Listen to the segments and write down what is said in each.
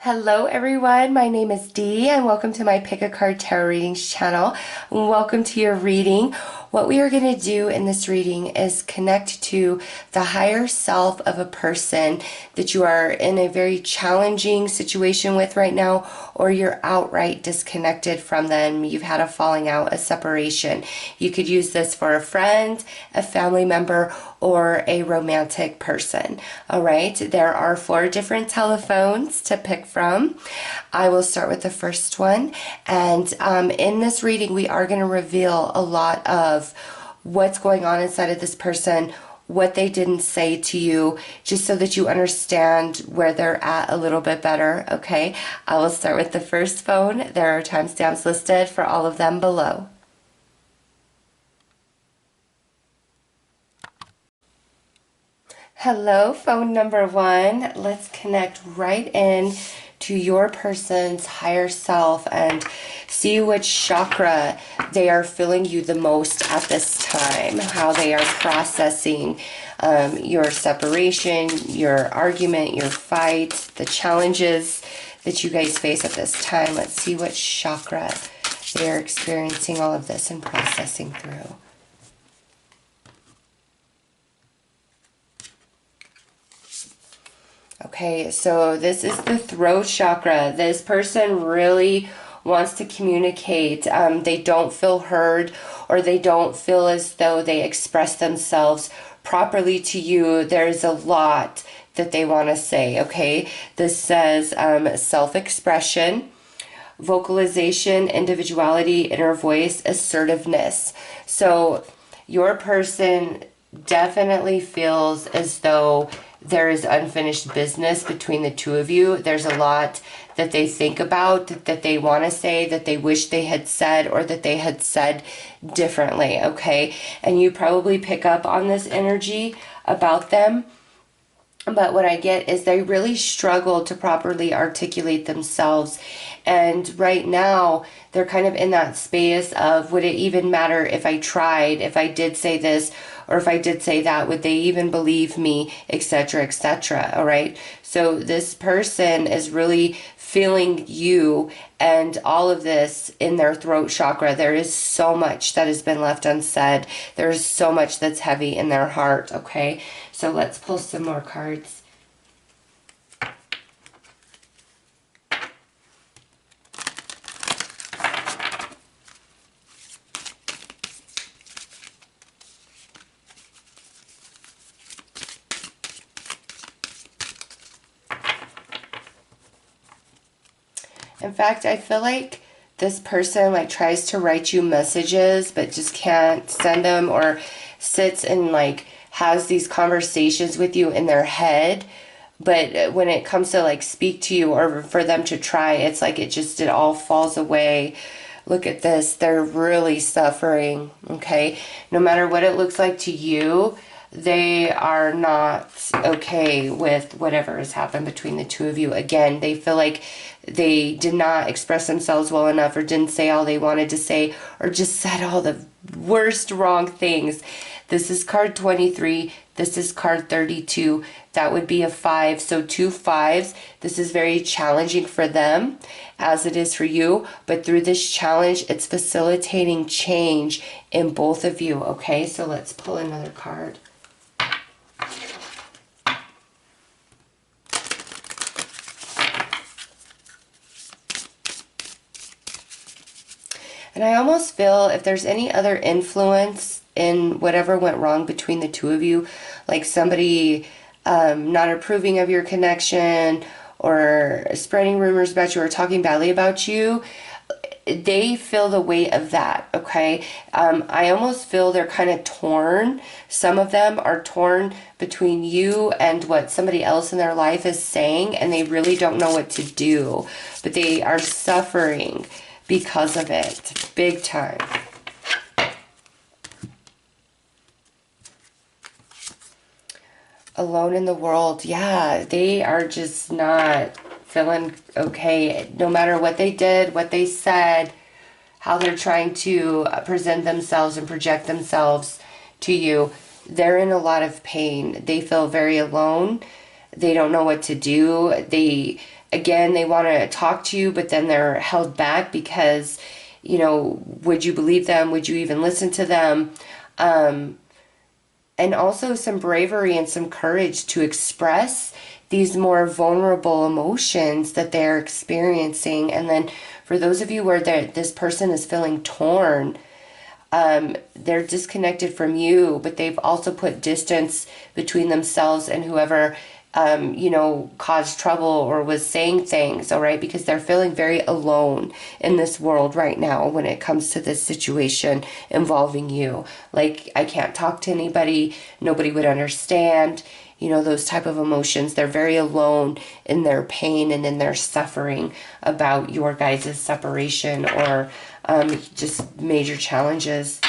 Hello everyone, my name is Dee and welcome to my Pick a Card Tarot Readings channel. Welcome to your reading. What we are going to do in this reading is connect to the higher self of a person that you are in a very challenging situation with right now, or you're outright disconnected from them. You've had a falling out, a separation. You could use this for a friend, a family member, or a romantic person. All right, there are 4 different telephones to pick from. I will start with the first one, and in this reading we are going to reveal a lot of what's going on inside of this person, what they didn't say to you, just so that you understand where they're at a little bit better. Okay, I will start with the first phone. There are timestamps listed for all of them below. Hello, phone number 1. Let's connect right in to your person's higher self and see which chakra they are feeling you the most at this time, how they are processing your separation, your argument, your fight, the challenges that you guys face at this time. Let's see what chakra they are experiencing all of this and processing through. Okay, so this is the throat chakra. This person really wants to communicate. They don't feel heard, or they don't feel as though they express themselves properly to you. There's a lot that they want to say, okay? This says self-expression, vocalization, individuality, inner voice, assertiveness. So your person definitely feels as though there is unfinished business between the two of you. There's a lot that they think about, that they want to say, that they wish they had said, or that they had said differently, okay? And you probably pick up on this energy about them. But what I get is they really struggle to properly articulate themselves. And right now, they're kind of in that space of, would it even matter if I tried, if I did say this, or if I did say that, would they even believe me, etc., etc., all right? So this person is really feeling you and all of this in their throat chakra. There is so much that has been left unsaid. There's so much that's heavy in their heart, okay? So let's pull some more cards. In fact, I feel like this person like tries to write you messages but just can't send them, or sits and like has these conversations with you in their head, but when it comes to like speak to you or for them to try, it's like it all falls away. Look at this. They're really suffering, okay? No matter what it looks like to you, they are not okay with whatever has happened between the two of you. Again, they feel like they did not express themselves well enough, or didn't say all they wanted to say, or just said all the worst wrong things. This is card 23. This is card 32. That would be a 5. So 2 5s. This is very challenging for them, as it is for you. But through this challenge, it's facilitating change in both of you. Okay, so let's pull another card. And I almost feel if there's any other influence in whatever went wrong between the two of you, like somebody not approving of your connection, or spreading rumors about you, or talking badly about you, they feel the weight of that, okay? I almost feel they're kind of torn. Some of them are torn between you and what somebody else in their life is saying, and they really don't know what to do. But they are suffering because of it, big time. Alone in the world, yeah, they are just not feeling okay. No matter what they did, what they said, how they're trying to present themselves and project themselves to you, they're in a lot of pain. They feel very alone. They don't know what to do. They again, they want to talk to you, but then they're held back because, you know, would you believe them? Would you even listen to them? And also some bravery and some courage to express these more vulnerable emotions that they're experiencing. And then for those of you where this person is feeling torn, they're disconnected from you, but they've also put distance between themselves and whoever, you know, caused trouble or was saying things, all right? Because they're feeling very alone in this world right now when it comes to this situation involving you. Like, I can't talk to anybody, nobody would understand, you know, those type of emotions. They're very alone in their pain and in their suffering about your guys' separation or just major challenges.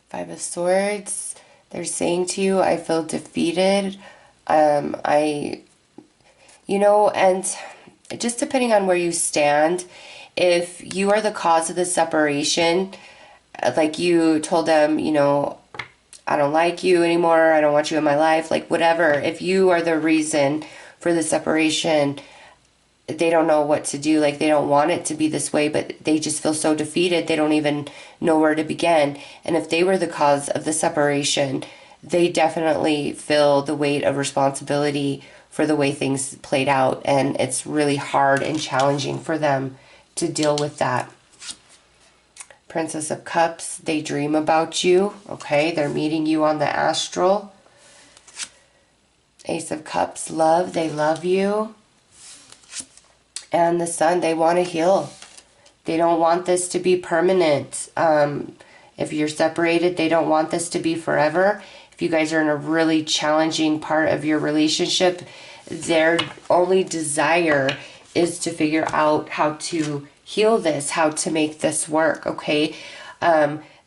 Five of Swords. They're saying to you, I feel defeated. You know, and just depending on where you stand, if you are the cause of the separation, like you told them, you know, I don't like you anymore, I don't want you in my life, like whatever, if you are the reason for the separation, they don't know what to do. Like, they don't want it to be this way, but they just feel so defeated, they don't even know where to begin. And if they were the cause of the separation, they definitely feel the weight of responsibility for the way things played out, and it's really hard and challenging for them to deal with that. Princess of Cups, they dream about you, okay? They're meeting you on the astral. Ace of Cups, love, they love you. And the Sun, they want to heal. They don't want this to be permanent. If you're separated, they don't want this to be forever. If you guys are in a really challenging part of your relationship, their only desire is to figure out how to heal this, how to make this work, okay?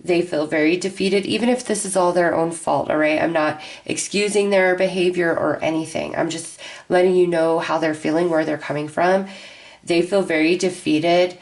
They feel very defeated, even if this is all their own fault, all right? I'm not excusing their behavior or anything. I'm just letting you know how they're feeling, where they're coming from. They feel very defeated.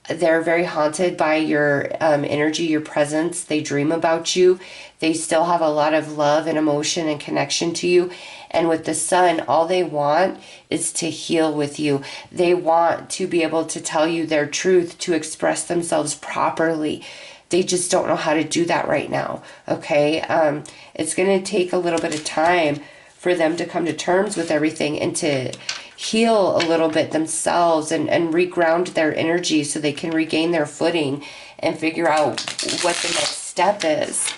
They're very haunted by your energy, your presence. They dream about you. They still have a lot of love and emotion and connection to you. And with the Sun, all they want is to heal with you. They want to be able to tell you their truth, to express themselves properly. They just don't know how to do that right now, okay? It's going to take a little bit of time for them to come to terms with everything and to heal a little bit themselves and reground their energy so they can regain their footing and figure out what the next step is,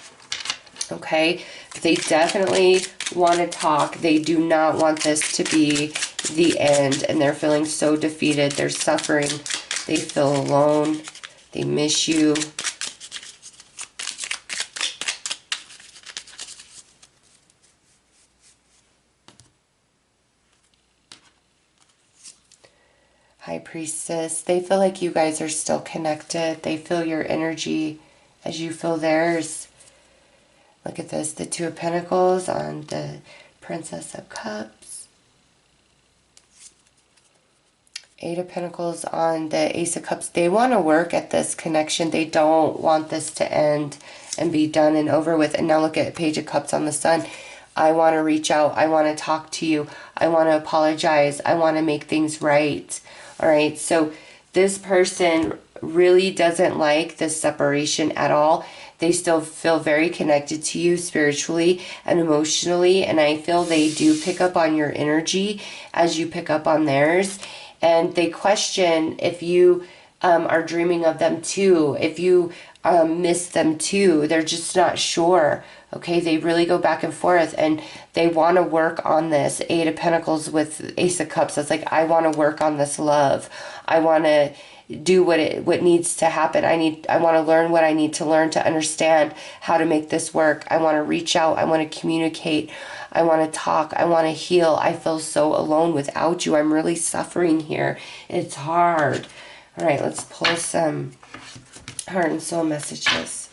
okay? They definitely want to talk. They do not want this to be the end, and they're feeling so defeated. They're suffering. They feel alone. They miss you. High Priestess, they feel like you guys are still connected. They feel your energy as you feel theirs. Look at this, the Two of Pentacles on the Princess of Cups. Eight of Pentacles on the Ace of Cups. They want to work at this connection. They don't want this to end and be done and over with. And now look at Page of Cups on the Sun. I want to reach out. I want to talk to you. I want to apologize. I want to make things right. All right, so this person really doesn't like this separation at all. They still feel very connected to you spiritually and emotionally, and I feel they do pick up on your energy as you pick up on theirs. And they question if you are dreaming of them too, if you miss them too. They're just not sure. Okay, they really go back and forth, and they want to work on this. Eight of Pentacles with Ace of Cups. It's like, I want to work on this love. I want to do what needs to happen. I want to learn what I need to learn to understand how to make this work. I want to reach out. I want to communicate. I want to talk. I want to heal. I feel so alone without you. I'm really suffering here. It's hard. All right, let's pull some heart and soul messages.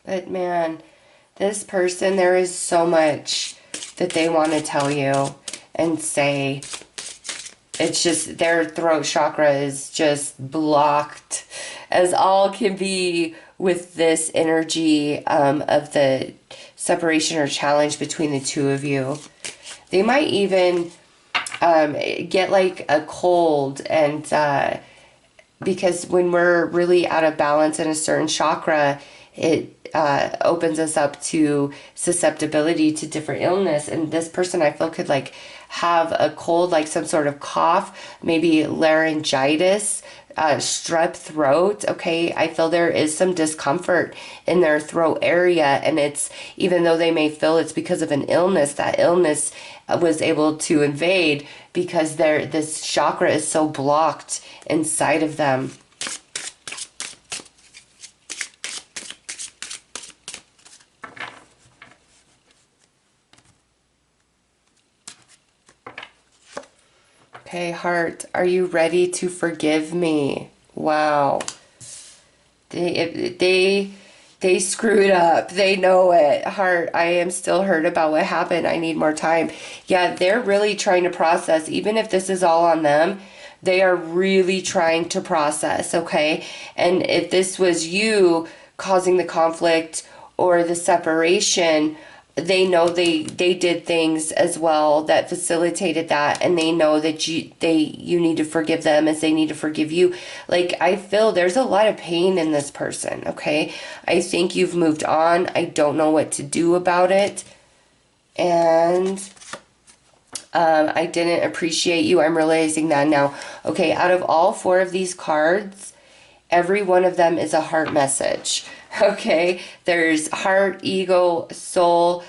But man, this person, there is so much that they want to tell you and say. It's just their throat chakra is just blocked as all can be with this energy of the separation or challenge between the two of you. They might even get like a cold, and because when we're really out of balance in a certain chakra, it opens us up to susceptibility to different illness. And this person, I feel, could like have a cold, like some sort of cough, maybe laryngitis, strep throat. Okay, I feel there is some discomfort in their throat area, and it's, even though they may feel it's because of an illness, that illness was able to invade because this chakra is so blocked inside of them. Okay, heart, are you ready to forgive me? Wow. They screwed up. They know it. Heart, I am still hurt about what happened. I need more time. Yeah, they're really trying to process. Even if this is all on them, they are really trying to process, okay? And if this was you causing the conflict or the separation, they know they did things as well that facilitated that, and they know that you need to forgive them as they need to forgive you. Like, I feel there's a lot of pain in this person, okay? I think you've moved on. I don't know what to do about it. And I didn't appreciate you. I'm realizing that now. Okay, out of all four of these cards, every one of them is a heart message. Okay, there's heart, ego, soul,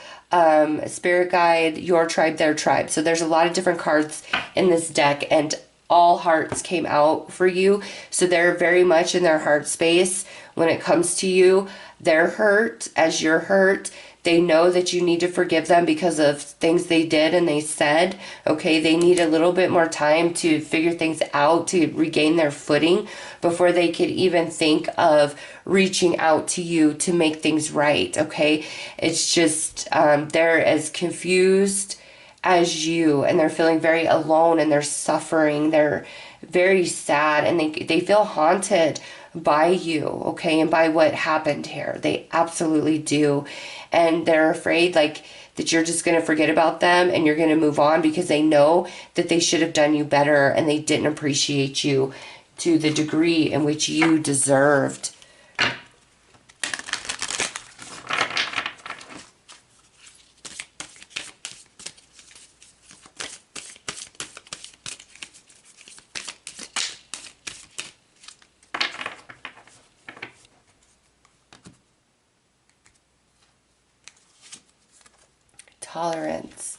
spirit guide, your tribe, their tribe. So there's a lot of different cards in this deck, and all hearts came out for you. So they're very much in their heart space when it comes to you. They're hurt as you're hurt. They know that you need to forgive them because of things they did and they said. Okay, they need a little bit more time to figure things out, to regain their footing before they could even think of reaching out to you to make things right. Okay, it's just they're as confused as you, and they're feeling very alone, and they're suffering. They're very sad, and they feel haunted by you, okay, and by what happened here. They absolutely do. And they're afraid like that you're just going to forget about them and you're going to move on, because they know that they should have done you better and they didn't appreciate you to the degree in which you deserved. Tolerance.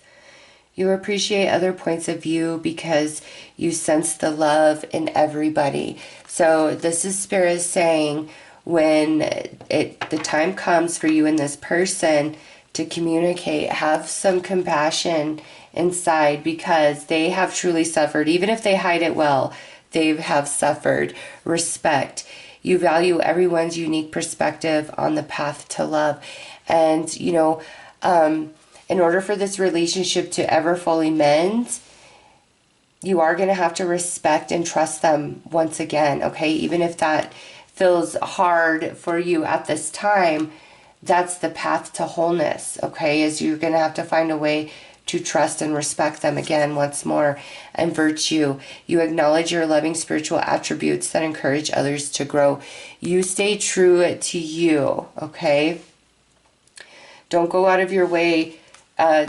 You appreciate other points of view because you sense the love in everybody. So this is Spirit saying, when the time comes for you and this person to communicate, have some compassion inside, because they have truly suffered. Even if they hide it well, they have suffered. Respect. You value everyone's unique perspective on the path to love. And, you know, in order for this relationship to ever fully mend, you are going to have to respect and trust them once again, okay? Even if that feels hard for you at this time, that's the path to wholeness, okay? Is you're going to have to find a way to trust and respect them again once more. And virtue. You acknowledge your loving spiritual attributes that encourage others to grow. You stay true to you, okay? Don't go out of your way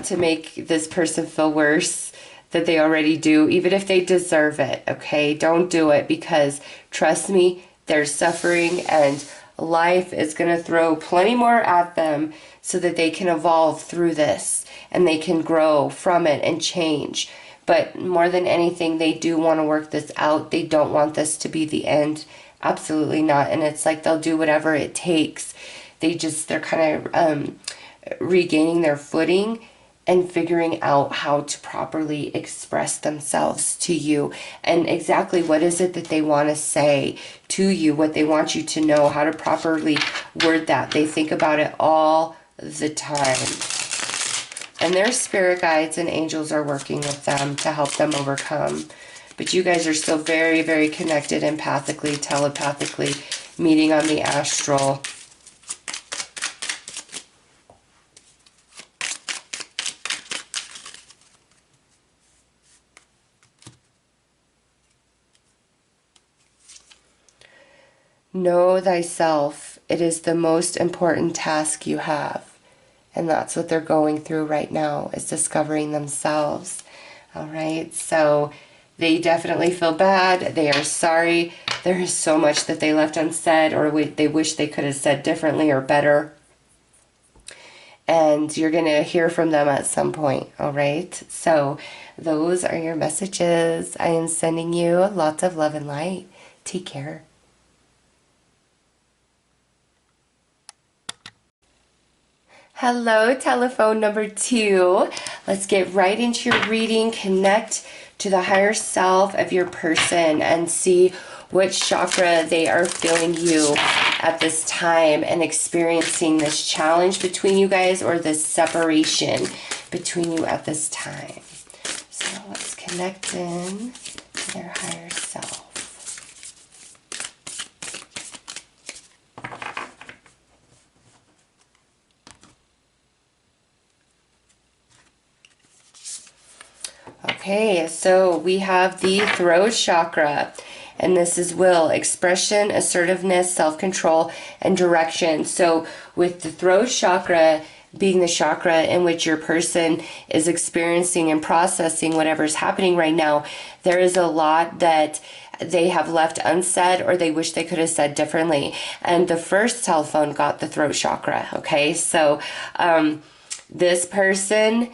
to make this person feel worse than they already do, even if they deserve it, okay? Don't do it, because trust me, they're suffering, and life is going to throw plenty more at them so that they can evolve through this and they can grow from it and change. But more than anything, they do want to work this out. They don't want this to be the end. Absolutely not. And it's like they'll do whatever it takes. They're kind of regaining their footing, and figuring out how to properly express themselves to you, and exactly what is it that they want to say to you, what they want you to know, how to properly word that. They think about it all the time. And their spirit guides and angels are working with them to help them overcome. But you guys are still very, very connected empathically, telepathically, meeting on the astral. Know thyself. It is the most important task you have. And that's what they're going through right now, is discovering themselves. All right, so they definitely feel bad. They are sorry. There is so much that they left unsaid, or they wish they could have said differently or better. And you're going to hear from them at some point, all right? So those are your messages. I am sending you lots of love and light. Take care. Hello, telephone number 2. Let's get right into your reading. Connect to the higher self of your person and see which chakra they are feeling you at this time and experiencing this challenge between you guys, or this separation between you at this time. So let's connect in to their higher self. Okay, so we have the throat chakra, and this is will, expression, assertiveness, self-control, and direction. So with the throat chakra being the chakra in which your person is experiencing and processing whatever's happening right now, there is a lot that they have left unsaid, or they wish they could have said differently. And the first telephone got the throat chakra, okay? So this person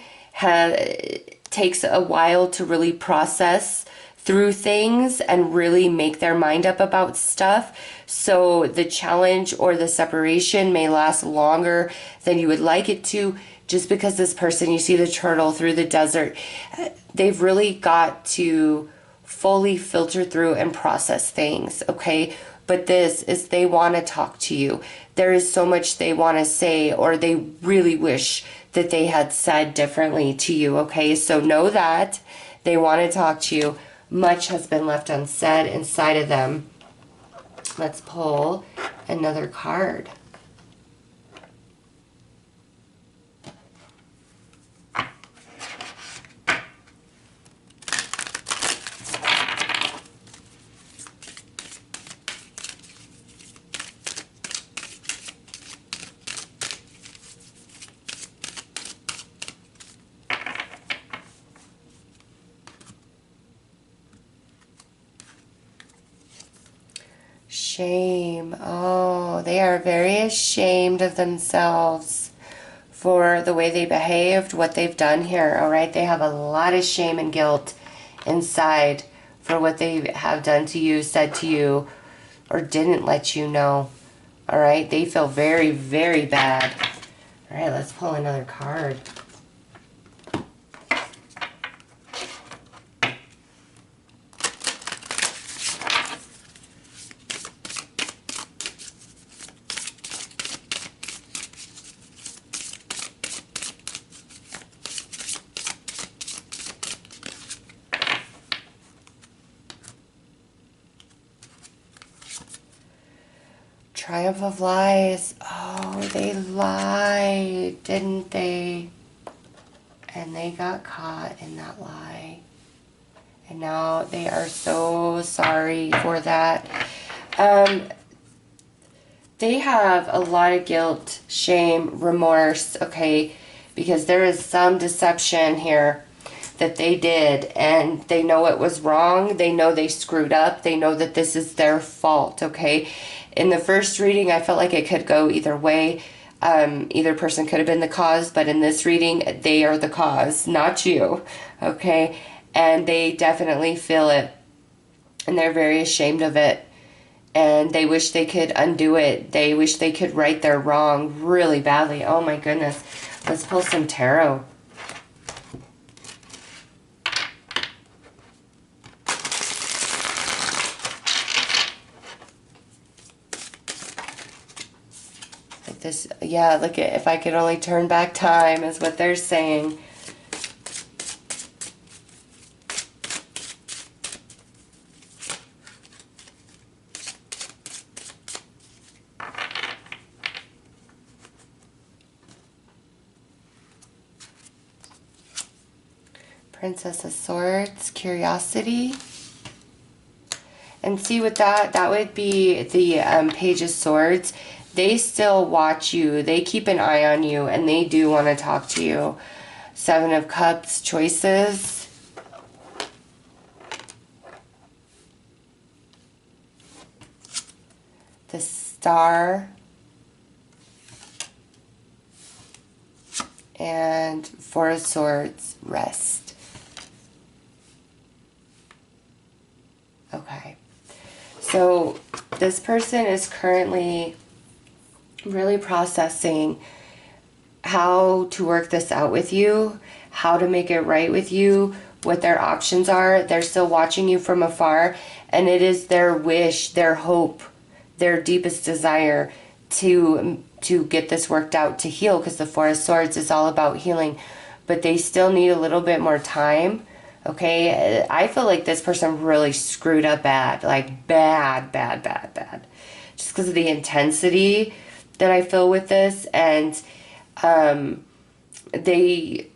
takes a while to really process through things and really make their mind up about stuff. So the challenge or the separation may last longer than you would like it to, just because this person, you see the turtle through the desert, they've really got to fully filter through and process things, okay? But this is, they want to talk to you. There is so much they want to say, or they really wish that they had said differently to you, okay? So know that they want to talk to you. Much has been left unsaid inside of them. Let's pull another card. Shame. Oh, they are very ashamed of themselves for the way they behaved, what they've done here, all right? They have a lot of shame and guilt inside for what they have done to you, said to you, or didn't let you know, all right? They feel very, very bad. All right, let's pull another card. Triumph of lies. Oh, they lied, didn't they? And they got caught in that lie. And now they are so sorry for that. They have a lot of guilt, shame, remorse, okay? Because there is some deception here that they did, and they know it was wrong. They know they screwed up. They know that this is their fault, okay? In the first reading, I felt like it could go either way. Either person could have been the cause, but in this reading, they are the cause, not you, okay? And they definitely feel it, and they're very ashamed of it, and they wish they could undo it. They wish they could right their wrong really badly. Oh my goodness. Let's pull some tarot. If this, yeah, look at, if I could only turn back time is what they're saying. Princess of Swords, curiosity. And see, with that would be the Page of Swords. They still watch you. They keep an eye on you, and they do want to talk to you. Seven of Cups, choices. The Star. And Four of Swords, rest. Okay. So this person is currently really processing how to work this out with you, how to make it right with you, what their options are. They're still watching you from afar, and it is their wish, their hope, their deepest desire to get this worked out, to heal, because the Four of Swords is all about healing, but they still need a little bit more time. Okay, I feel like this person really screwed up bad, like bad, just because of the intensity that I feel with this, and they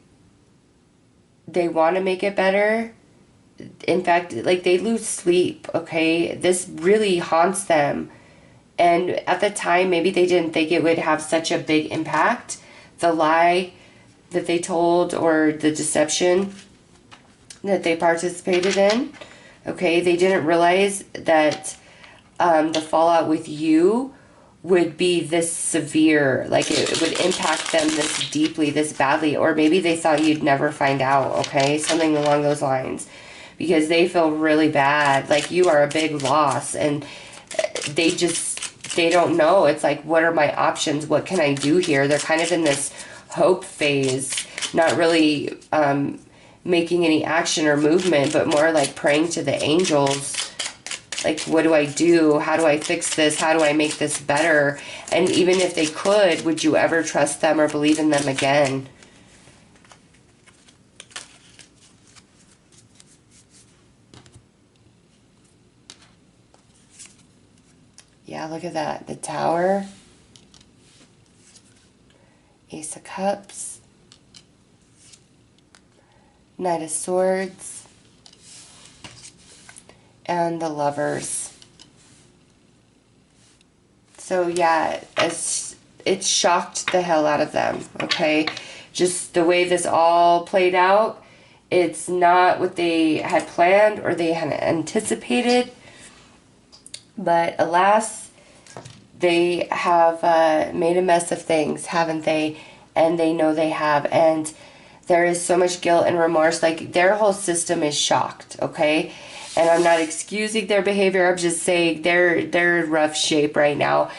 want to make it better. In fact, like, they lose sleep. Okay, this really haunts them, and at the time, maybe they didn't think it would have such a big impact. The lie that they told, or the deception that they participated in. Okay, they didn't realize that the fallout with you would be this severe, like it would impact them this deeply, this badly, or maybe they thought you'd never find out, okay, something along those lines, because they feel really bad, like you are a big loss, and they don't know. It's like, what are my options? What can I do here? They're kind of in this hope phase, not really making any action or movement, but more like praying to the angels. Like, what do I do? How do I fix this? How do I make this better? And even if they could, would you ever trust them or believe in them again? Yeah, look at that. The Tower. Ace of Cups. Knight of Swords. And the Lovers. So yeah, it shocked the hell out of them, okay? Just the way this all played out, it's not what they had planned or they had anticipated. But alas, they have made a mess of things, haven't they? And they know they have. And there is so much guilt and remorse. Like, their whole system is shocked, okay? And I'm not excusing their behavior. I'm just saying they're in rough shape right now.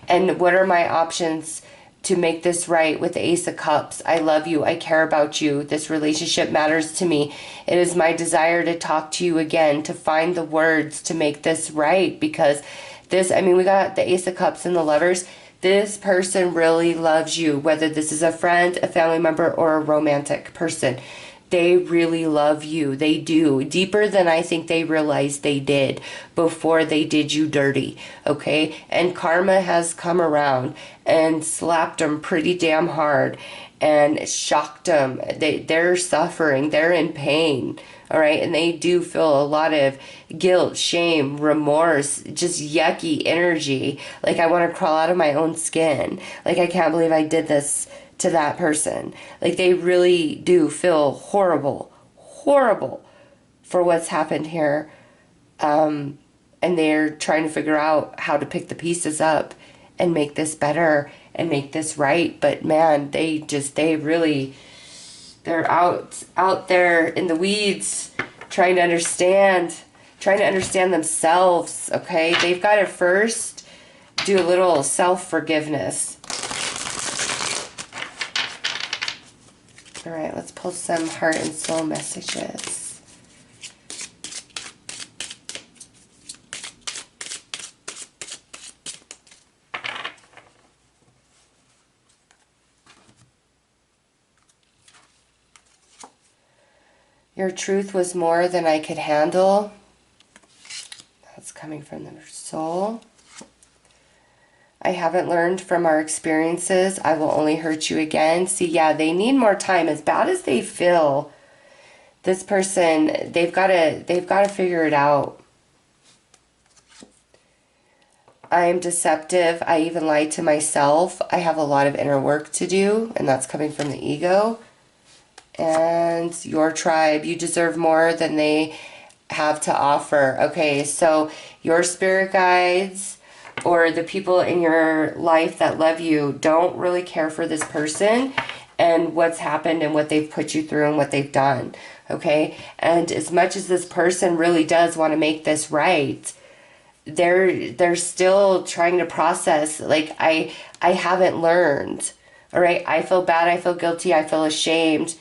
And what are my options to make this right with the Ace of Cups? I love you. I care about you. This relationship matters to me. It is my desire to talk to you again, to find the words to make this right. Because this, I mean, we got the Ace of Cups and the Lovers. This person really loves you, whether this is a friend, a family member, or a romantic person. They really love you. They do. Deeper than I think they realized they did before they did you dirty. Okay? And karma has come around and slapped them pretty damn hard and shocked them. They're suffering. They're in pain. All right? And they do feel a lot of guilt, shame, remorse, just yucky energy. Like, I want to crawl out of my own skin. Like, I can't believe I did this to that person. Like, they really do feel horrible for what's happened here. And they're trying to figure out how to pick the pieces up and make this better and make this right. But man, they're out there in the weeds trying to understand themselves, okay? They've got to first do a little self-forgiveness. All right, let's pull some heart and soul messages. Your truth was more than I could handle. That's coming from the soul. I haven't learned from our experiences. I will only hurt you again. See, yeah, they need more time. As bad as they feel, this person, they've got to figure it out. I am deceptive. I even lie to myself. I have a lot of inner work to do, and that's coming from the ego. And your tribe, you deserve more than they have to offer. Okay, so your spirit guides or the people in your life that love you don't really care for this person and what's happened and what they've put you through and what they've done. Okay, and as much as this person really does want to make this right, they're still trying to process, like, I haven't learned. All right, I feel bad, I feel guilty, I feel ashamed,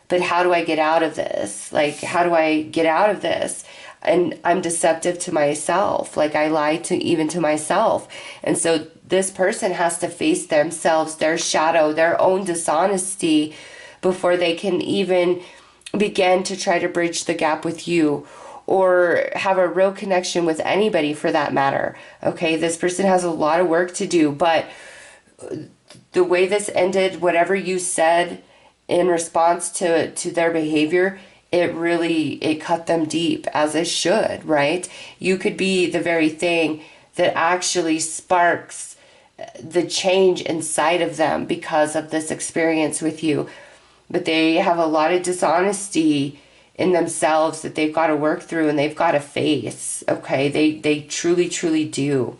but how do I get out of this? Like, how do I get out of this? And I'm deceptive to myself. Like, I lie to even to myself. And so this person has to face themselves, their shadow, their own dishonesty before they can even begin to try to bridge the gap with you or have a real connection with anybody for that matter. Okay, this person has a lot of work to do, but the way this ended, whatever you said in response to their behavior, it cut them deep, as it should, right? You could be the very thing that actually sparks the change inside of them because of this experience with you. But they have a lot of dishonesty in themselves that they've got to work through and they've got to face. Okay, they truly, truly do.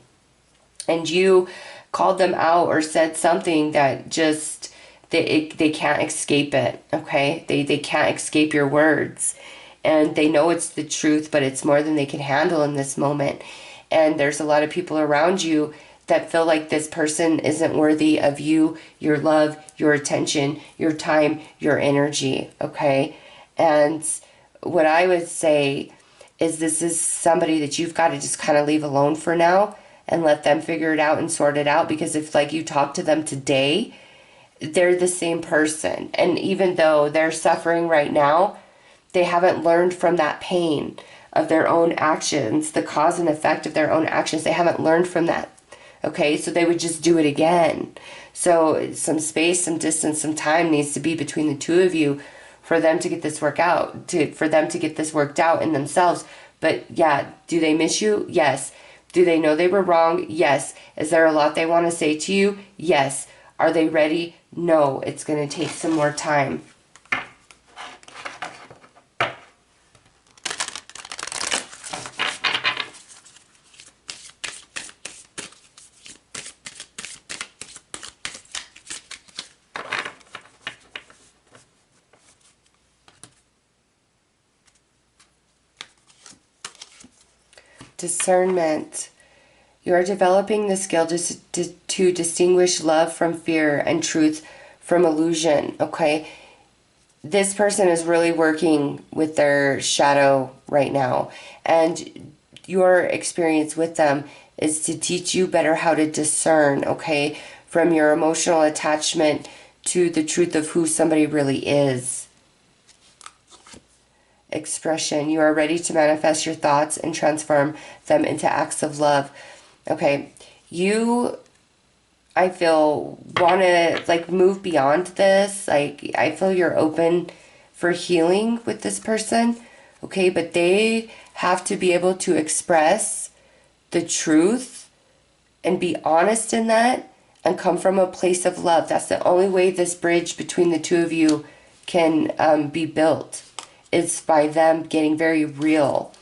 And you called them out or said something that just they can't escape it. Okay, they can't escape your words, and they know it's the truth, but it's more than they can handle in this moment. And there's a lot of people around you that feel like this person isn't worthy of you, your love, your attention, your time, your energy. Okay, and what I would say is this is somebody that you've got to just kind of leave alone for now and let them figure it out and sort it out. Because if, like, you talk to them today, they're the same person. And even though they're suffering right now, they haven't learned from that pain of their own actions, the cause and effect of their own actions. They haven't learned from that. Okay, so they would just do it again. So some space, some distance, some time needs to be between the two of you for them to get this work out, for them to get this worked out in themselves. But yeah, do they miss you? Yes. Do they know they were wrong? Yes. Is there a lot they want to say to you? Yes. Are they ready? No. It's going to take some more time. Discernment. You are developing the skill to distinguish love from fear and truth from illusion. Okay, this person is really working with their shadow right now, and your experience with them is to teach you better how to discern, okay, from your emotional attachment to the truth of who somebody really is. Expression. You are ready to manifest your thoughts and transform them into acts of love. Okay, you, I feel, want to, like, move beyond this. Like, I feel you're open for healing with this person. Okay, but they have to be able to express the truth and be honest in that and come from a place of love. That's the only way this bridge between the two of you can be built. It's by them getting very real.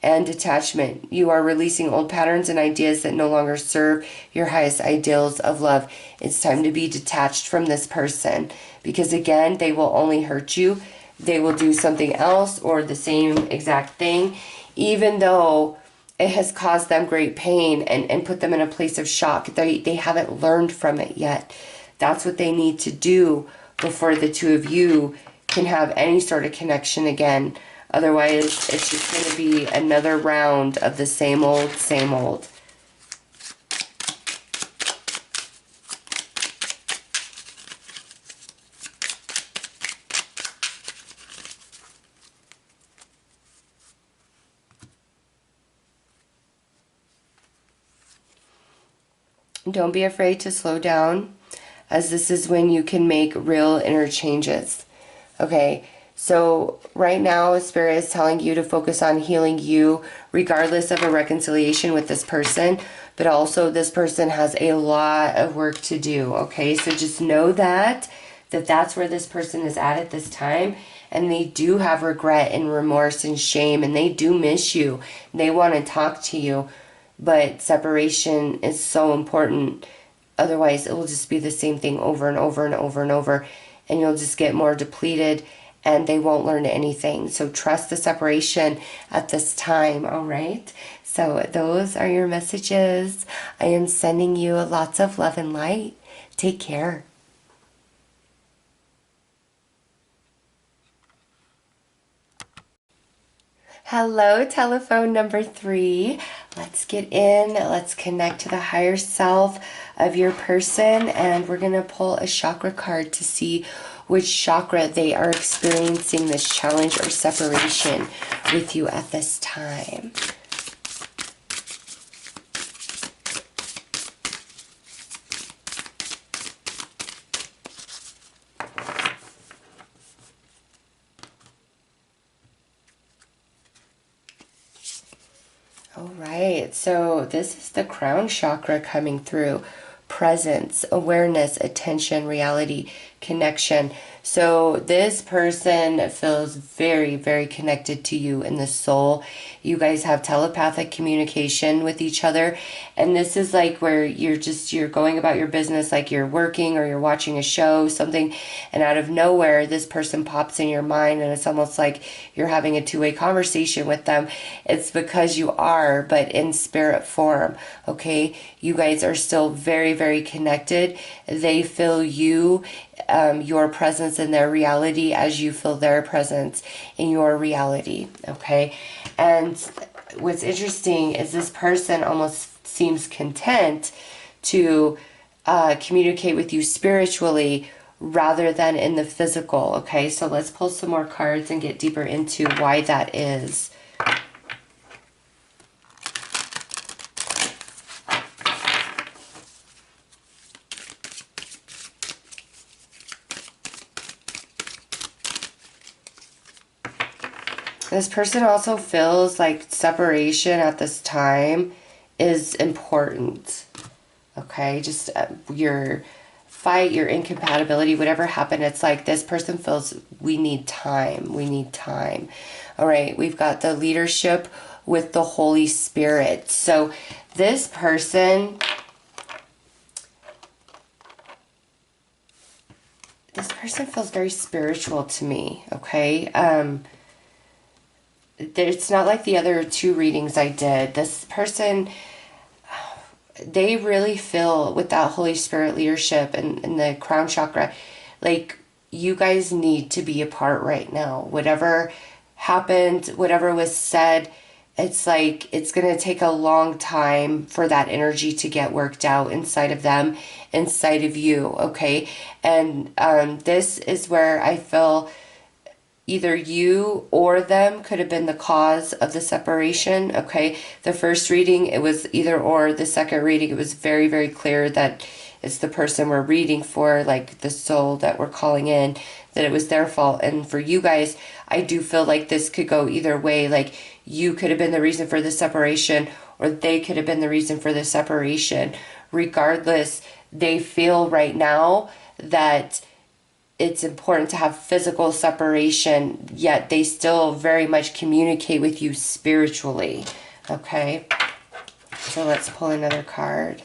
And detachment. You are releasing old patterns and ideas that no longer serve your highest ideals of love. It's time to be detached from this person, because again, they will only hurt you. They will do something else or the same exact thing, even though it has caused them great pain and put them in a place of shock. They haven't learned from it yet. That's what they need to do before the two of you can have any sort of connection again. Otherwise, it's just going to be another round of the same old, same old. Don't be afraid to slow down, as this is when you can make real inner changes. Okay, so right now, Spirit is telling you to focus on healing you, regardless of a reconciliation with this person. But also, this person has a lot of work to do. Okay, so just know that's where this person is at this time. And they do have regret and remorse and shame, and they do miss you. They want to talk to you, but separation is so important. Otherwise, it will just be the same thing over and over and over and over, and you'll just get more depleted, and they won't learn anything. So trust the separation at this time, all right? So those are your messages. I am sending you lots of love and light. Take care. Hello, telephone number 3. Let's get in. Let's connect to the higher self of your person. And we're going to pull a chakra card to see which chakra they are experiencing this challenge or separation with you at this time. All right, so this is the crown chakra coming through. Presence, awareness, attention, reality, connection. So this person feels very, very connected to you in the soul. You guys have telepathic communication with each other. And this is like where you're going about your business, like you're working or you're watching a show, something, and out of nowhere, this person pops in your mind, and it's almost like you're having a two-way conversation with them. It's because you are, but in spirit form, okay? You guys are still very, very connected. They feel you, your presence in their reality as you feel their presence in your reality, okay? And what's interesting is this person almost seems content to communicate with you spiritually rather than in the physical, okay? So let's pull some more cards and get deeper into why that is. This person also feels like separation at this time is important. Okay, just your fight, your incompatibility, whatever happened, it's like this person feels we need time. We need time. All right, we've got the leadership with the Holy Spirit. So this person, feels very spiritual to me, okay? It's not like the other 2 readings I did. This person, they really feel with that Holy Spirit leadership and the crown chakra, like you guys need to be apart right now. Whatever happened, whatever was said, it's like it's going to take a long time for that energy to get worked out inside of them, inside of you, okay? And this is where I feel either you or them could have been the cause of the separation, okay? The first reading, it was either or. The second reading, it was very, very clear that it's the person we're reading for, like the soul that we're calling in, that it was their fault. And for you guys, I do feel like this could go either way. Like you could have been the reason for the separation, or they could have been the reason for the separation. Regardless, they feel right now that it's important to have physical separation, yet they still very much communicate with you spiritually, okay? So let's pull another card.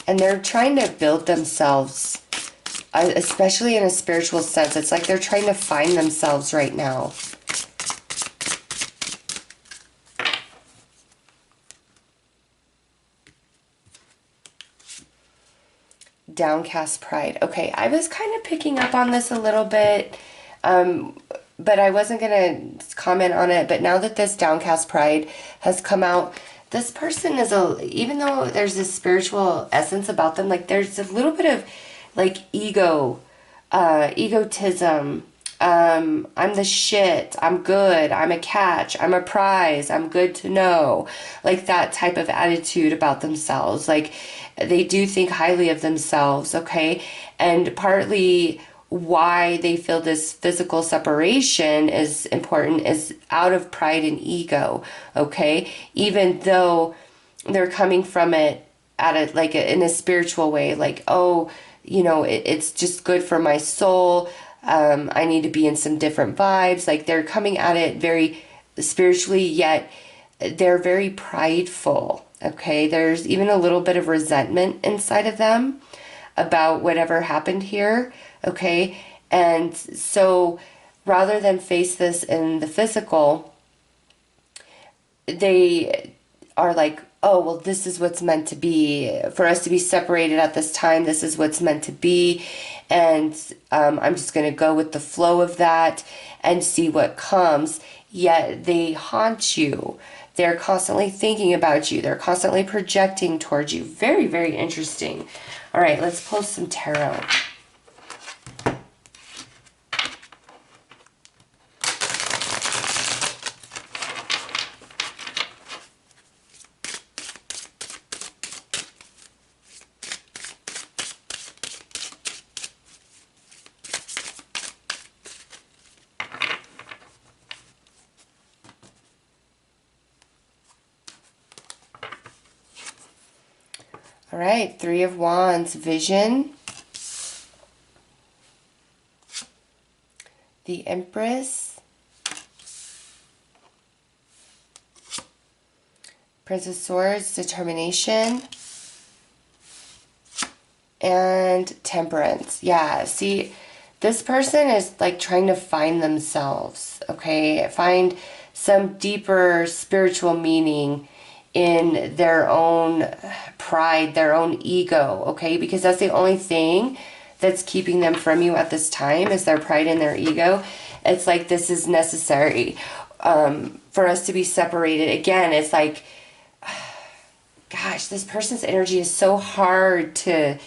And they're trying to build themselves, especially in a spiritual sense. It's like they're trying to find themselves right now. Downcast pride. Okay, I was kind of picking up on this a little bit, but I wasn't going to comment on it. But now that this downcast pride has come out, this person is even though there's this spiritual essence about them, like there's a little bit of like egotism I'm the shit, I'm good, I'm a catch, I'm a prize, I'm good to know. Like that type of attitude about themselves. Like they do think highly of themselves, okay? And partly why they feel this physical separation is important is out of pride and ego, okay? Even though they're coming from it at a like a, in a spiritual way, like, oh, you know, it's just good for my soul. I need to be in some different vibes. Like they're coming at it very spiritually, yet they're very prideful. Okay, there's even a little bit of resentment inside of them about whatever happened here. Okay, and so rather than face this in the physical, they are like, oh, well, this is what's meant to be. For us to be separated at this time, this is what's meant to be. And I'm just going to go with the flow of that and see what comes. Yet they haunt you. They're constantly thinking about you. They're constantly projecting towards you. Very, very interesting. All right, let's pull some tarot. All right, Three of Wands, vision. The Empress. Prince of Swords, determination. And Temperance. Yeah, see, this person is like trying to find themselves, okay? Find some deeper spiritual meaning in their own pride, their own ego, okay? Because that's the only thing that's keeping them from you at this time is their pride and their ego. It's like this is necessary for us to be separated. Again, it's like, gosh, this person's energy is so hard to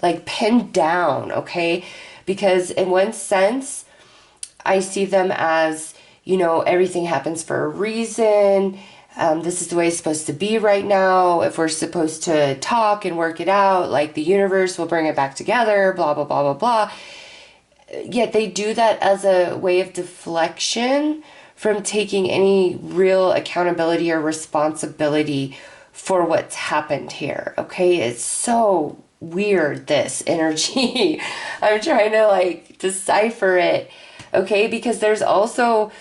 like pin down, okay? Because in one sense, I see them as, you know, everything happens for a reason. This is the way it's supposed to be right now. If we're supposed to talk and work it out, like the universe will bring it back together, blah, blah, blah, blah, blah. Yet they do that as a way of deflection from taking any real accountability or responsibility for what's happened here. Okay, it's so weird, this energy. I'm trying to like decipher it, okay, because there's also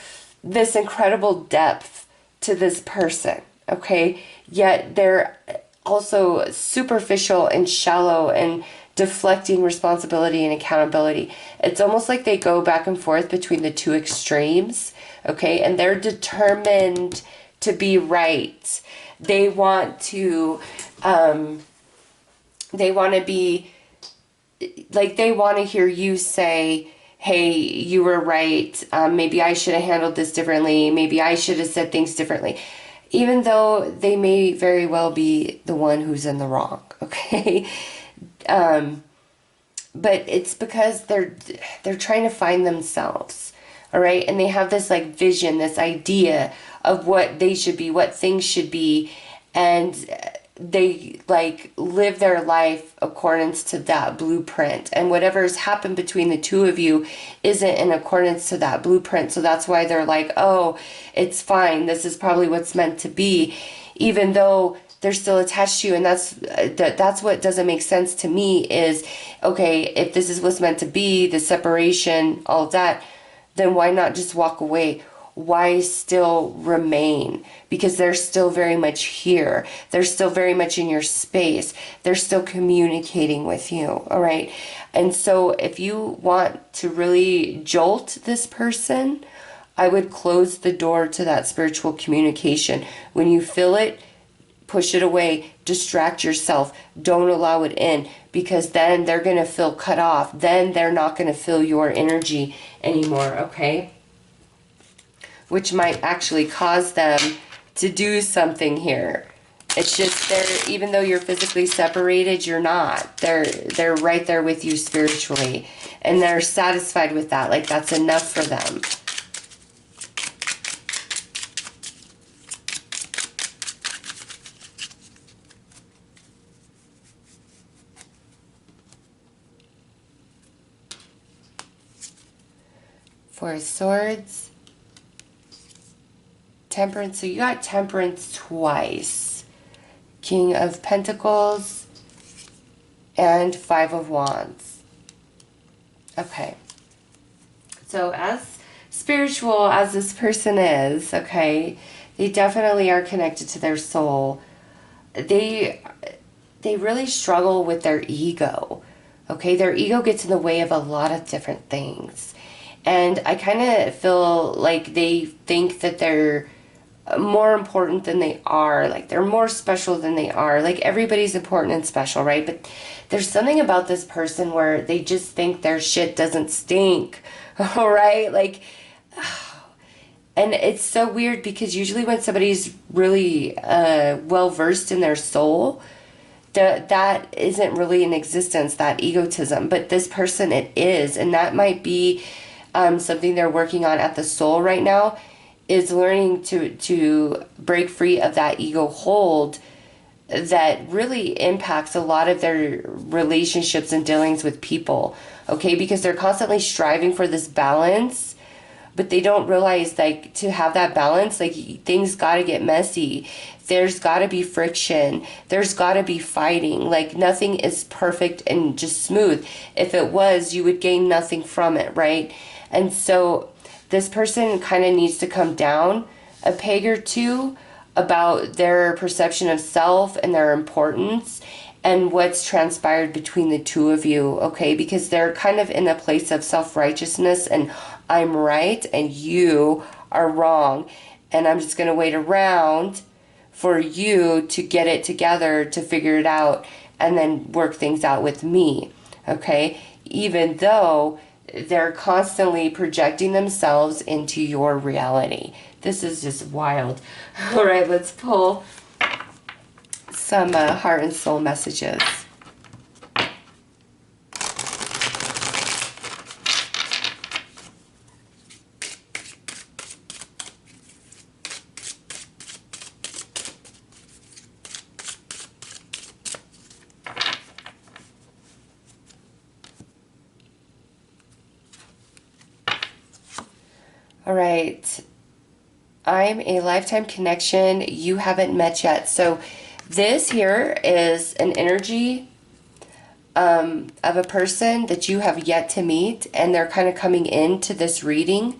this incredible depth to this person, okay, yet they're also superficial and shallow and deflecting responsibility and accountability. It's almost like they go back and forth between the two extremes, okay, and they're determined to be right. They want to be like, they want to hear you say, hey, you were right. Maybe I should have handled this differently. Maybe I should have said things differently. Even though they may very well be the one who's in the wrong, okay? But it's because they're trying to find themselves, all right? And they have this like vision, this idea of what they should be, what things should be, and they like live their life accordance to that blueprint, and whatever's happened between the two of you isn't in accordance to that blueprint. So that's why they're like, oh, it's fine, this is probably what's meant to be, even though they're still attached to you. And that's what doesn't make sense to me is, okay, if this is what's meant to be, the separation, all of that, then why not just walk away? Why still remain? Because they're still very much here. They're still very much in your space. They're still communicating with you, all right? And so if you want to really jolt this person, I would close the door to that spiritual communication. When you feel it, push it away, distract yourself, don't allow it in, because then they're going to feel cut off. Then they're not going to feel your energy anymore, okay? Which might actually cause them to do something here. It's just they're, even though you're physically separated, you're not. They're right there with you spiritually. and they're satisfied with that. Like, that's enough for them. Four of Swords, Temperance. So you got Temperance twice. King of Pentacles and Five of Wands. Okay. So as spiritual as this person is, okay, they definitely are connected to their soul. They really struggle with their ego. Okay, their ego gets in the way of a lot of different things. And I kind of feel like they think that they're more important than they are. Like, they're more special than they are. Like, everybody's important and special, right? But there's something about this person where they just think their shit doesn't stink. All right? Like, and it's so weird because usually when somebody's really well-versed in their soul, that isn't really in existence, that egotism. But this person, it is. And that might be something they're working on at the soul right now, is learning to break free of that ego hold that really impacts a lot of their relationships and dealings with people. Okay, because they're constantly striving for this balance, but they don't realize, like, to have that balance, like, things got to get messy. There's got to be friction. There's got to be fighting. Like, nothing is perfect and just smooth. If it was, you would gain nothing from it, right? And so this person kind of needs to come down a peg or two about their perception of self and their importance and what's transpired between the two of you, okay? Because they're kind of in a place of self-righteousness and I'm right and you are wrong. And I'm just going to wait around for you to get it together, to figure it out, and then work things out with me, okay? Even though they're constantly projecting themselves into your reality. This is just wild. All right, let's pull some heart and soul messages. All right. I'm a lifetime connection you haven't met yet. So this here is an energy of a person that you have yet to meet, and they're kind of coming into this reading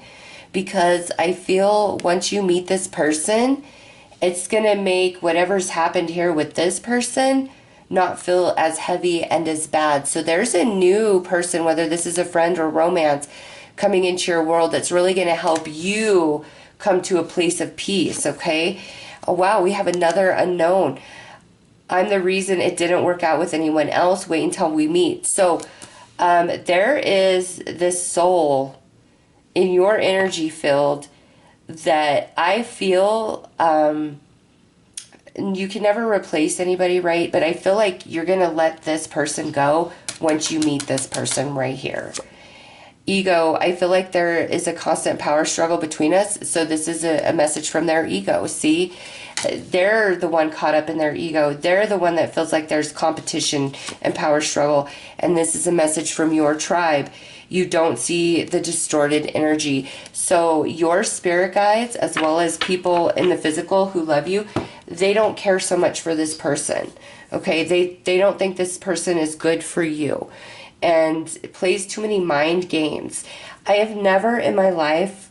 because I feel once you meet this person, it's going to make whatever's happened here with this person not feel as heavy and as bad. So there's a new person, whether this is a friend or romance, coming into your world that's really going to help you come to a place of peace, okay? Oh, wow, we have another unknown. I'm the reason it didn't work out with anyone else. Wait until we meet. So there is this soul in your energy field that I feel you can never replace anybody, right? But I feel like you're going to let this person go once you meet this person right here. Ego, I feel like there is a constant power struggle between us. So this is a message from their ego. See, they're the one caught up in their ego. They're the one that feels like there's competition and power struggle. And this is a message from your tribe. You don't see the distorted energy. So your spirit guides, as well as people in the physical who love you, they don't care so much for this person. Okay, they don't think this person is good for you, and plays too many mind games. I have never in my life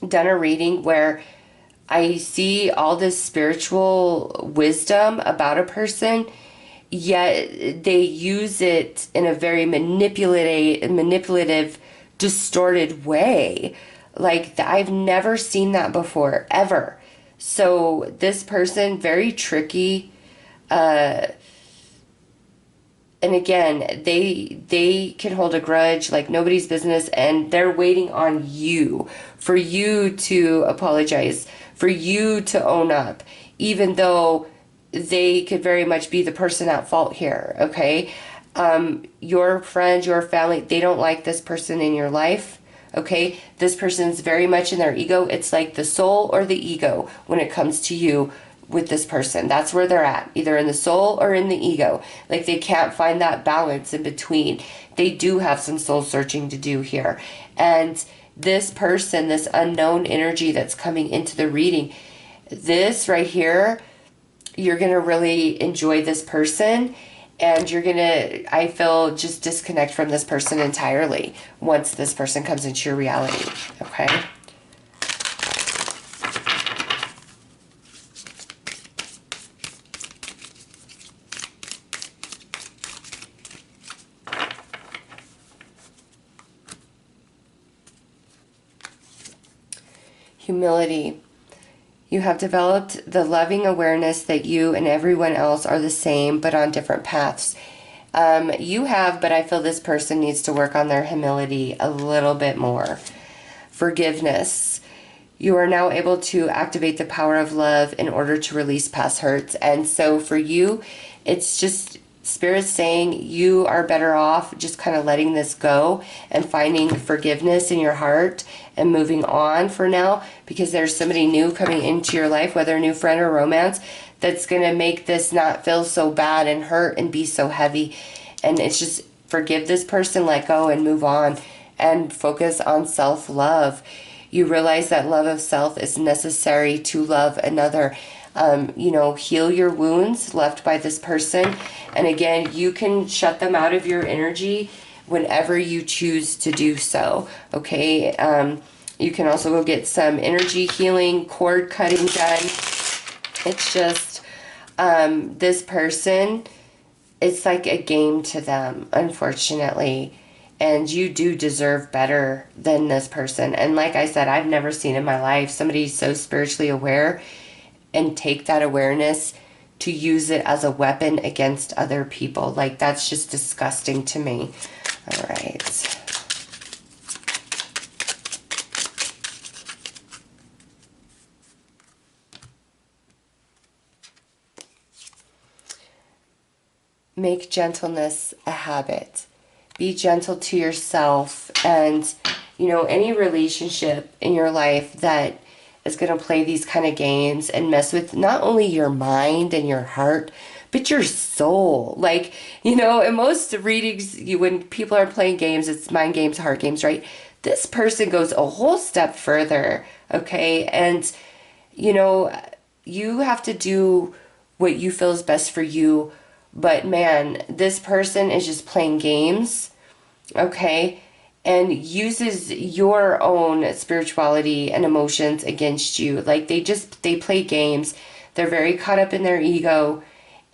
done a reading where I see all this spiritual wisdom about a person, yet they use it in a very manipulative, distorted way. Like, I've never seen that before, ever. So this person, very tricky, and again, they can hold a grudge like nobody's business, and they're waiting on you, for you to apologize, for you to own up, even though they could very much be the person at fault here, okay? Your friends, your family, they don't like this person in your life. Okay, this person's very much in their ego. It's like the soul or the ego when it comes to you with this person. That's where they're at, either in the soul or in the ego. Like they can't find that balance in between. They do have some soul searching to do here. And this person, this unknown energy that's coming into the reading, this right here, you're going to really enjoy this person, and you're going to, I feel, just disconnect from this person entirely once this person comes into your reality. Okay? Humility. You have developed the loving awareness that you and everyone else are the same, but on different paths. You have, but I feel this person needs to work on their humility a little bit more. Forgiveness. You are now able to activate the power of love in order to release past hurts. And so for you, it's just Spirit saying you are better off just kind of letting this go and finding forgiveness in your heart and moving on for now, because there's somebody new coming into your life, whether a new friend or romance, that's going to make this not feel so bad and hurt and be so heavy. And it's just forgive this person, let go, and move on and focus on self-love. You realize that love of self is necessary to love another. Heal your wounds left by this person. And again, you can shut them out of your energy whenever you choose to do so. Okay. You can also go get some energy healing, cord cutting done. It's just, this person, it's like a game to them, unfortunately. And you do deserve better than this person. And like I said, I've never seen in my life somebody so spiritually aware and take that awareness to use it as a weapon against other people. Like, that's just disgusting to me. All right. Make gentleness a habit. Be gentle to yourself, and, any relationship in your life that is going to play these kind of games and mess with not only your mind and your heart, but your soul. Like, in most readings, when people are playing games, it's mind games, heart games, right? This person goes a whole step further, okay? And, you have to do what you feel is best for you. But man, this person is just playing games, okay? And uses your own spirituality and emotions against you. Like, they play games. They're very caught up in their ego,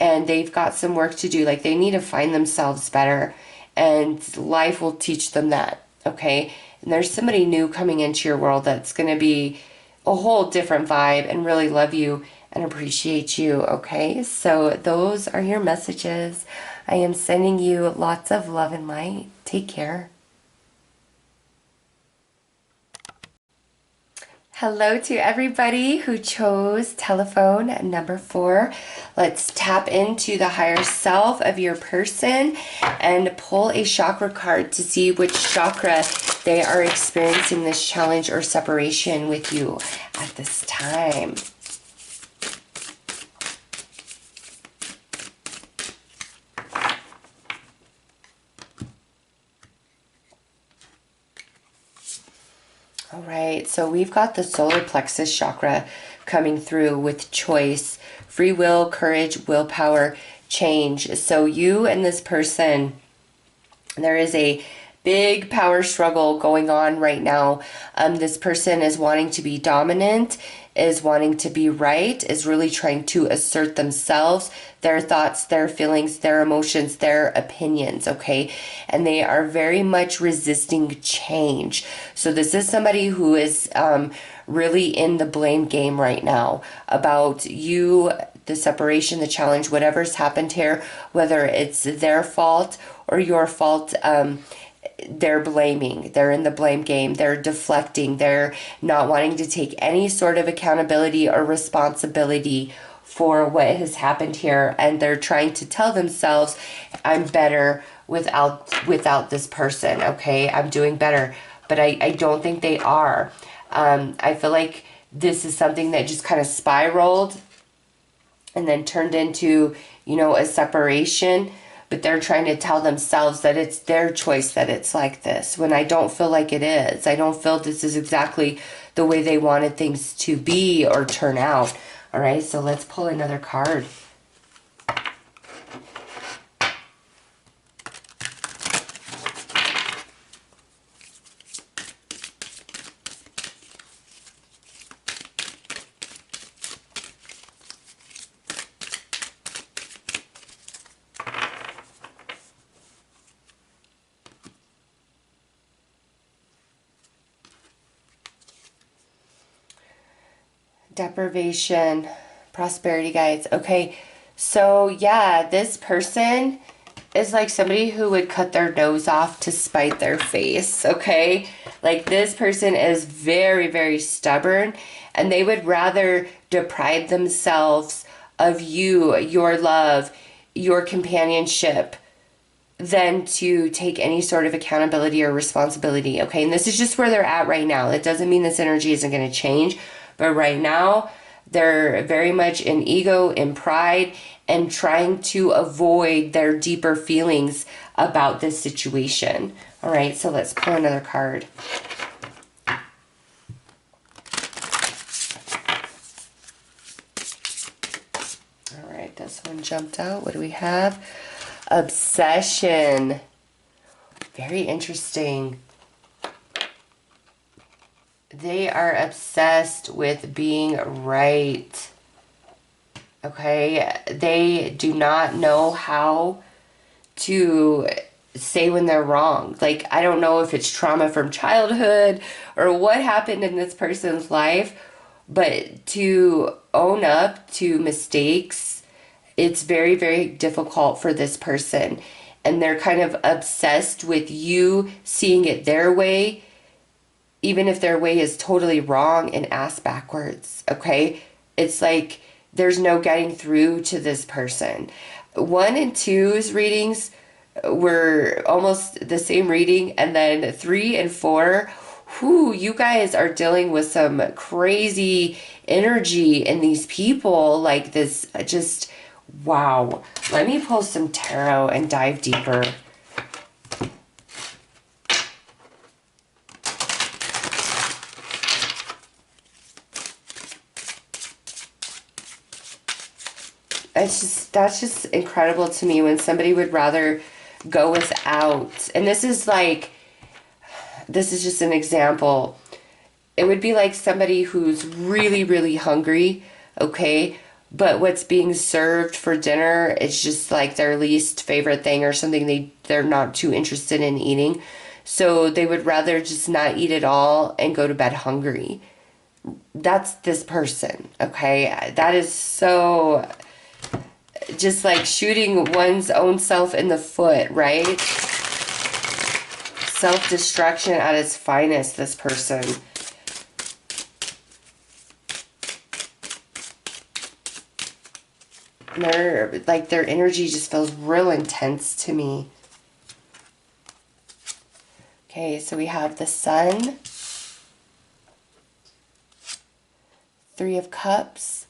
and they've got some work to do. Like, they need to find themselves better, and life will teach them that, okay? And there's somebody new coming into your world that's going to be a whole different vibe and really love you and appreciate you, okay? So those are your messages. I am sending you lots of love and light. Take care. Hello to everybody who chose telephone number 4. Let's tap into the higher self of your person and pull a chakra card to see which chakra they are experiencing this challenge or separation with you at this time. All right, so we've got the solar plexus chakra coming through with choice, free will, courage, willpower, change. So you and this person, there is a big power struggle going on right now. This person is wanting to be dominant, is wanting to be right, is really trying to assert themselves, their thoughts, their feelings, their emotions, their opinions, okay? And they are very much resisting change. So this is somebody who is really in the blame game right now about you, the separation, the challenge, whatever's happened here, whether it's their fault or your fault. They're blaming, they're in the blame game, they're deflecting, they're not wanting to take any sort of accountability or responsibility for what has happened here, and they're trying to tell themselves, I'm better without this person, okay? I'm doing better. But I don't think they are. I feel like this is something that just kind of spiraled and then turned into, a separation. But they're trying to tell themselves that it's their choice that it's like this, when I don't feel like it is. I don't feel this is exactly the way they wanted things to be or turn out. All right, so let's pull another card. Deprivation, prosperity guides. Okay, so yeah, this person is like somebody who would cut their nose off to spite their face, okay? Like this person is very, very stubborn, and they would rather deprive themselves of you, your love, your companionship, than to take any sort of accountability or responsibility, okay? And this is just where they're at right now. It doesn't mean this energy isn't going to change, but right now they're very much in ego, in pride, and trying to avoid their deeper feelings about this situation. All right, so let's pull another card. All right, this one jumped out. What do we have? Obsession. Very interesting. They are obsessed with being right. Okay? They do not know how to say when they're wrong. Like, I don't know if it's trauma from childhood or what happened in this person's life, but to own up to mistakes, it's very, very difficult for this person. And they're kind of obsessed with you seeing it their way, even if their way is totally wrong and ass backwards, okay? It's like there's no getting through to this person. 1 and 2's readings were almost the same reading, and then 3 and 4, you guys are dealing with some crazy energy in these people, like this, just, wow. Let me pull some tarot and dive deeper. That's just incredible to me when somebody would rather go without. And this is just an example. It would be like somebody who's really, really hungry, okay? But what's being served for dinner is just like their least favorite thing, or something they're not too interested in eating. So they would rather just not eat at all and go to bed hungry. That's this person, okay? That is so just like shooting one's own self in the foot, right? Self-destruction at its finest, this person. Their energy just feels real intense to me. Okay, so we have the Sun, 3 of Cups,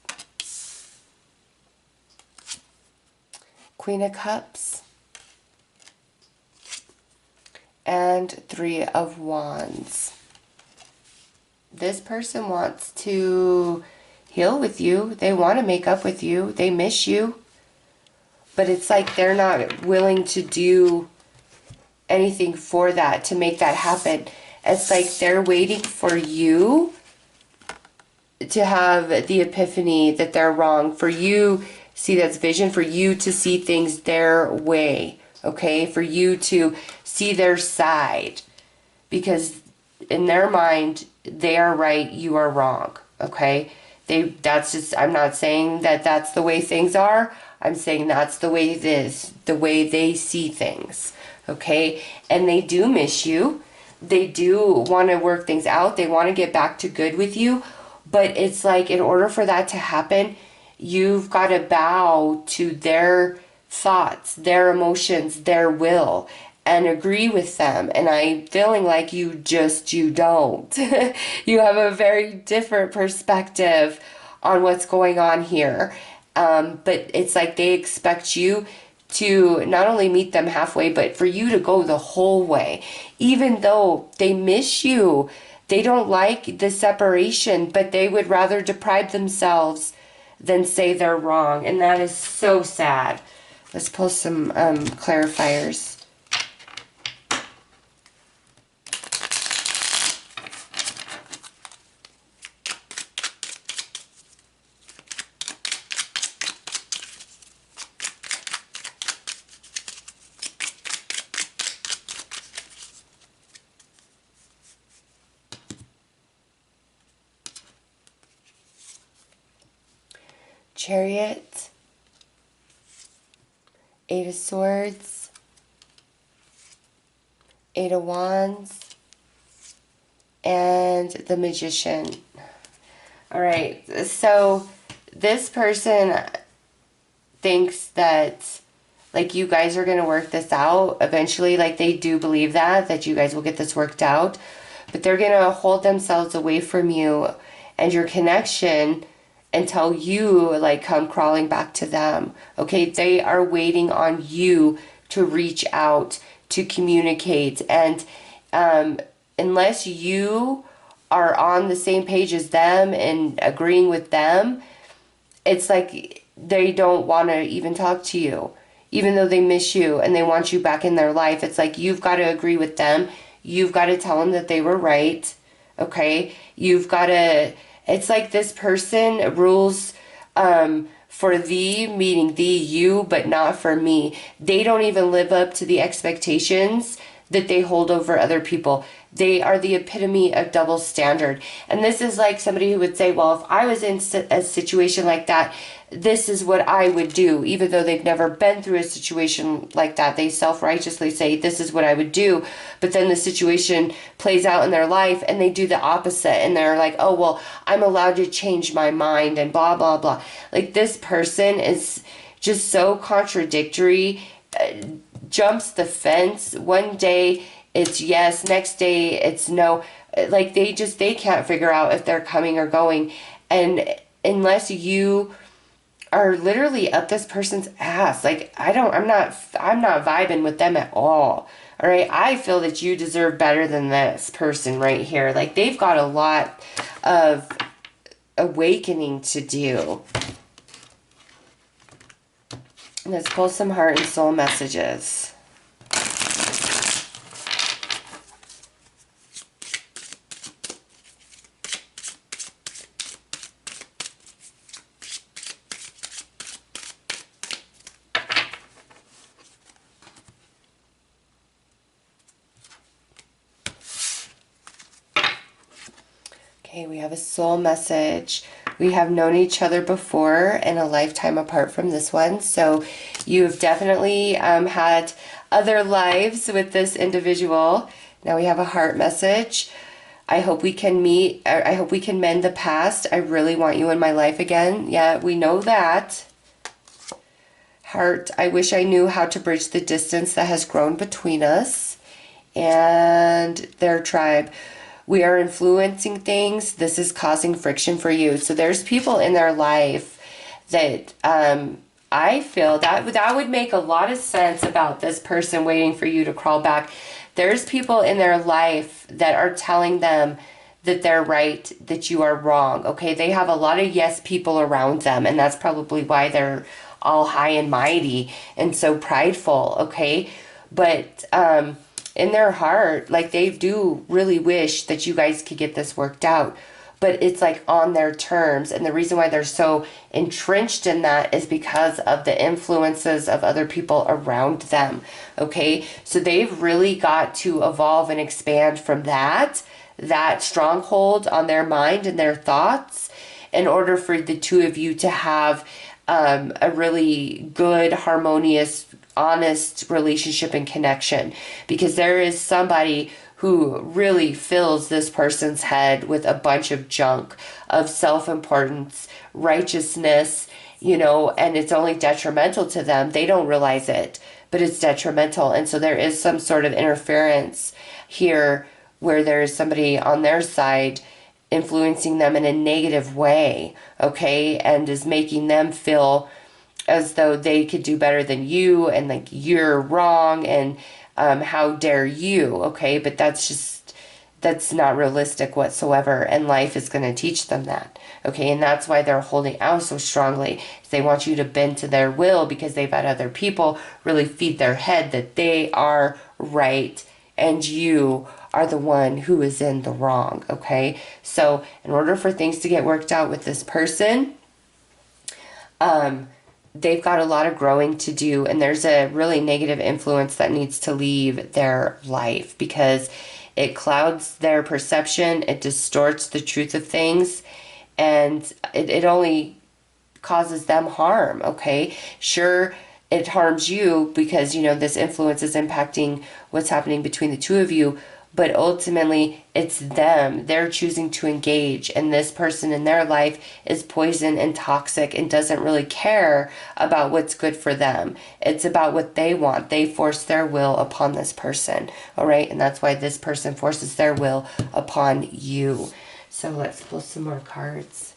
Queen of Cups, and 3 of Wands. This person wants to heal with you. They want to make up with you. They miss you. But it's like they're not willing to do anything for that, to make that happen. It's like they're waiting for you to have the epiphany that they're wrong. For you, see, that's vision, for you to see things their way. Okay? For you to see their side. Because in their mind, they are right, you are wrong. Okay? I'm not saying that that's the way things are. I'm saying that's the way it is, the way they see things, okay? And they do miss you. They do want to work things out. They want to get back to good with you. But it's like, in order for that to happen, you've got to bow to their thoughts, their emotions, their will, and agree with them. And I'm feeling like you don't. You have a very different perspective on what's going on here. But it's like they expect you to not only meet them halfway, but for you to go the whole way, even though they miss you. They don't like the separation, but they would rather deprive themselves than say they're wrong. And that is so sad. Let's pull some clarifiers. Chariot, Eight of Swords, Eight of Wands, and the Magician. All right, so this person thinks that, like, you guys are going to work this out eventually. Like, they do believe that you guys will get this worked out, but they're going to hold themselves away from you and your connection until you, like, come crawling back to them. Okay, they are waiting on you to reach out, to communicate. And unless you are on the same page as them and agreeing with them, it's like they don't want to even talk to you, even though they miss you and they want you back in their life. It's like you've got to agree with them. You've got to tell them that they were right. Okay, you've got to. It's like this person rules for thee, meaning thee, you, but not for me. They don't even live up to the expectations that they hold over other people. They are the epitome of double standard. And this is like somebody who would say, well, if I was in a situation like that, this is what I would do. Even though they've never been through a situation like that, they self-righteously say, this is what I would do. But then the situation plays out in their life and they do the opposite. And they're like, oh, well, I'm allowed to change my mind and blah, blah, blah. Like, this person is just so contradictory, jumps the fence. One day it's yes, next day it's no. Like, they can't figure out if they're coming or going. And unless you are literally up this person's ass, like, I'm not vibing with them at all. All right, I feel that you deserve better than this person right here. Like, they've got a lot of awakening to do. Let's pull some heart and soul messages. Okay, we have a soul message. We have known each other before and a lifetime apart from this one. So you've definitely had other lives with this individual. Now we have a heart message. I hope we can meet. I hope we can mend the past. I really want you in my life again. Yeah, we know that. Heart, I wish I knew how to bridge the distance that has grown between us. And their tribe. We are influencing things. This is causing friction for you. So there's people in their life that I feel that would make a lot of sense about this person waiting for you to crawl back. There's people in their life that are telling them that they're right, that you are wrong. Okay, they have a lot of yes people around them, and that's probably why they're all high and mighty and so prideful. Okay, but in their heart, like, they do really wish that you guys could get this worked out, but it's like on their terms. And the reason why they're so entrenched in that is because of the influences of other people around them. Okay, so they've really got to evolve and expand from that stronghold on their mind and their thoughts in order for the two of you to have a really good, harmonious, honest relationship and connection. Because there is somebody who really fills this person's head with a bunch of junk, of self-importance, righteousness, and it's only detrimental to them. They don't realize it, but it's detrimental. And so there is some sort of interference here where there's somebody on their side influencing them in a negative way, okay, and is making them feel as though they could do better than you, and like you're wrong, and how dare you, okay? But that's not realistic whatsoever, and life is going to teach them that, okay? And that's why they're holding out so strongly. They want you to bend to their will because they've had other people really feed their head that they are right and you are the one who is in the wrong, okay? So in order for things to get worked out with this person, they've got a lot of growing to do, and there's a really negative influence that needs to leave their life because it clouds their perception, it distorts the truth of things, and it only causes them harm, okay? Sure, it harms you because, this influence is impacting what's happening between the two of you, but ultimately it's them. They're choosing to engage, and this person in their life is poison and toxic and doesn't really care about what's good for them. It's about what they want. They force their will upon this person, all right? And that's why this person forces their will upon you. So let's pull some more cards.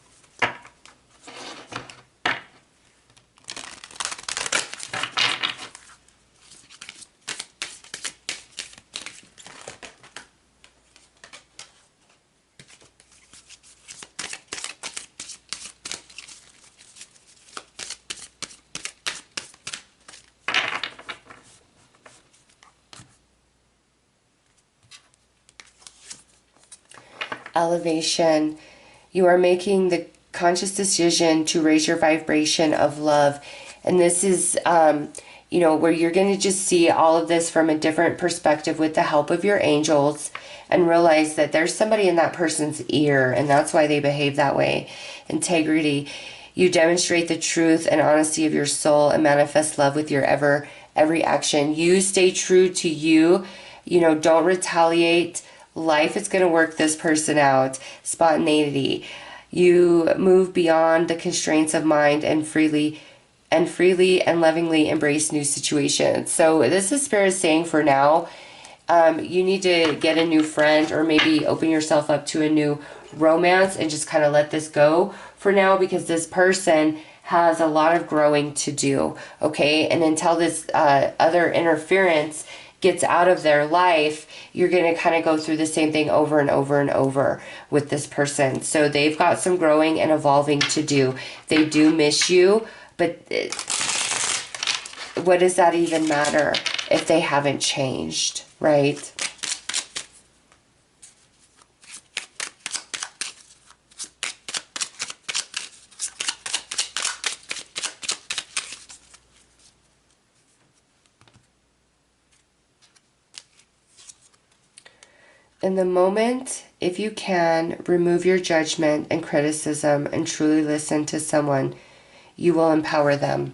Elevation. You are making the conscious decision to raise your vibration of love. And this is, where you're going to just see all of this from a different perspective with the help of your angels and realize that there's somebody in that person's ear, and that's why they behave that way. Integrity. You demonstrate the truth and honesty of your soul and manifest love with your every action. You stay true to you. Don't retaliate. Life is going to work this person out. Spontaneity. You move beyond the constraints of mind and freely and lovingly embrace new situations. So this is Spirit saying for now, you need to get a new friend or maybe open yourself up to a new romance and just kind of let this go for now, because this person has a lot of growing to do, okay? And until this other interference gets out of their life, you're going to kind of go through the same thing over and over and over with this person. So they've got some growing and evolving to do. They do miss you, but what does that even matter if they haven't changed, right? In the moment, if you can, remove your judgment and criticism and truly listen to someone, you will empower them.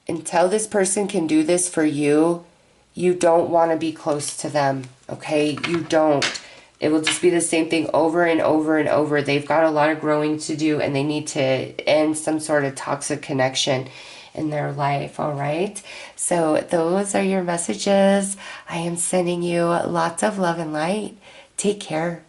Until this person can do this for you, you don't want to be close to them, okay? You don't. It will just be the same thing over and over and over. They've got a lot of growing to do, and they need to end some sort of toxic connection in their life, all right? So those are your messages. I am sending you lots of love and light. Take care.